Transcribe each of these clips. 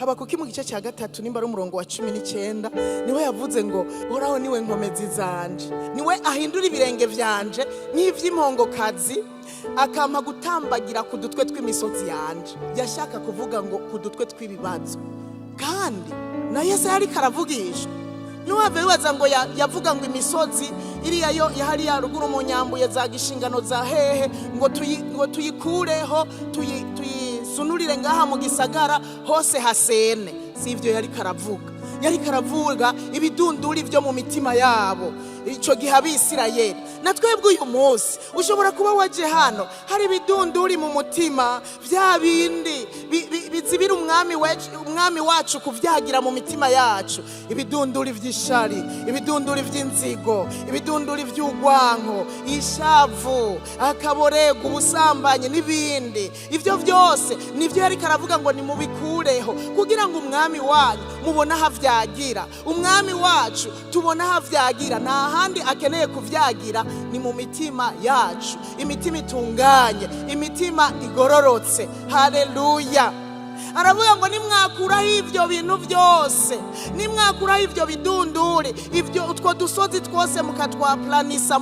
Habakuki mu gice cya gatatu nimba ari umurongo wa 19 niwe yavuze ngo horaho niwe nkomezi zanje, niwe ahindura ibirenge vyanje nk'ivy'impongokazi akampa gutambagira ku dutwe tw'imisozi yanje. Yashaka kuvuga ngo ku dutwe tw'ibibazo, kandi na Yesu yari karavugisha niwave wibaza ngo yavuga ngo imisozi iriya yo yahari ya ruguru mu nyambuye za gishingano za hehe ngo tuyikureho tuyisunurire ngaha mu gisagara hose hasene. Si ivyo yari karavuga, yari karavuga ibidunduri vyo mu mitima yabo ico gihe Abisirayeli. Na twebwe uyu munsi ushobora kuba waje hano hari ibidunduri mu mutima vya bindi bizibira umwami wacu kuvyagira mu mitima yacu, ibidunduri vy'ishari, ibidunduri vy'inzigo, ibidunduri vy'ugwanko, ishavu, akaborego, ubusambanyi n'ibindi. Ivyo vyose nivyo yari karavuga ngo nimubikureho kugira ngo umwami wanyu mubona havyagira, umwami wacu tubona havyagira. Nta handi akeneye kuvyagira ni mu mitima yacu, imitima itunganye, imitima igororotse. Haleluya! Aravuga ngo nimwakuraho ivyo bintu vyose, nimwakuraho ivyo bidunduri, ivyo utwo dusozi twose mukatwaplanisa,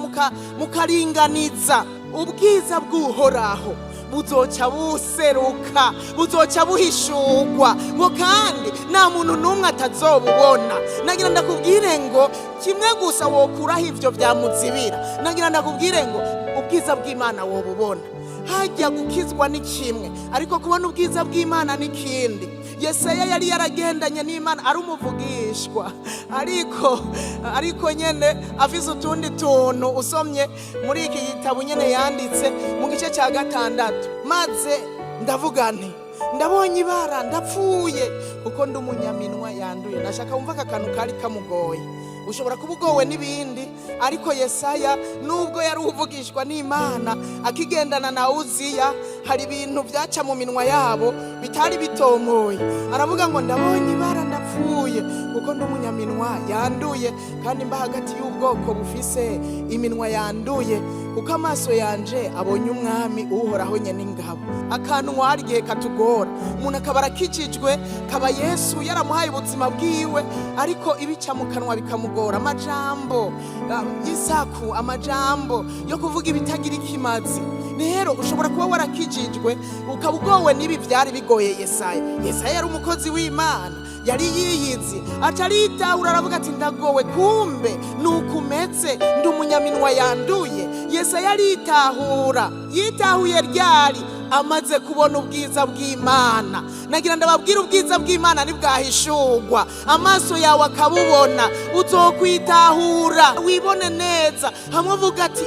mukaringaniza, ubwiza bw'Uhoraho buzoca buseruka, buzoca buhishurwa, ngo kandi nta muntu n'umwe atazobubona. Nagira ndakubwire ngo kimwe gusa wokuraho ivyo vyamuzibira, nagira ndakubwire ngo ubwiza bw'Imana wobubona. Hajya gukizwa ni kimwe, ariko kubona ubwiza bw'Imana ni kindi. Yesaya yari yaragendanye n'Imana ari umuvugishwa, ariko nyene afise utundi tuntu usomye muri iki gitabo nyene yanditse mu gice cya 6. Maze ndavuga nti ndabonye ibara ndapfuye kuko ndi umunyaminwa yanduye. Nashaka wumva aka kantu kari kamugoye. Ushobora kuba ugowe n'ibindi, ariko Yesaya nubwo yari uvugishwa n'Imana akigendana na Uziya, hari ibintu byaca mu minwa yabo bitari bitomoye. Aravuga ngo ndabonye ibara ndapfuye kuko ndi umunyaminwa yanduye, kandi mba hagati y'ubwoko bufise iminwa yanduye, kuko amaso yanje abonye umwami Uhoraho nyene ingabo. Akantu hari igihe katugora, umuntu akaba arakijijwe, kaba Yesu yaramuhaye ubuzima bwiwe, ariko ibica mu kanwa bikamugora. Amajambo y'isaku, amajambo yo kuvuga ibitagira ikimazi. Rero ushobora kuba warakijijwe ukaba ugowe n'ibi vyari bigoye Yesaya. Yesaya yari umukozi w'Imana, yari yiyizi, acaritahura aravuga ati ndagowe, kumbe nukumeze, ndi umunyaminwa yanduye. Yesaya aritahura, yitahuye ryari amaze kubona ubwiza bw'Imana. Nagira ndababwira ubwiza bw'Imana nibwahishurwa, amaso yawe akabubona, uzokwitahura wibone neza, hamwe uvuga ati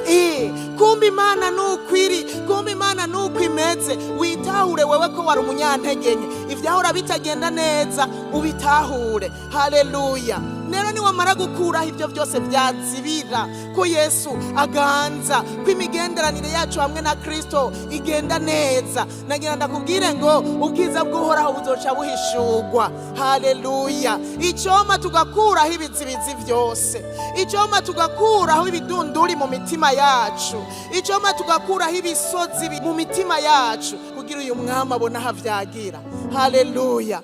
kumbe Imana nukwiri, kumbe Imana nukwimeze. Witahure wewe ko wari umunyantegenye, ivyahora bitagenda neza ubitahure. Haleluya! Nero niwamara gukuraho ivyo vyose vyazibira, ko Yesu aganza, ko imigenderanire yacu hamwe na Kristo igenda neza, nagira ndakubwire ngo ubwiza bw'Uhoraho buzoca buhishurwa. Haleluya! Icoma tugakuraho ibizibizi vyose, icoma tugakuraho ibidunduri mu mitima yacu, icoma tugakuraho ibisozi mu mitima yacu, kugira uyu mwami abona havyagira. Haleluya!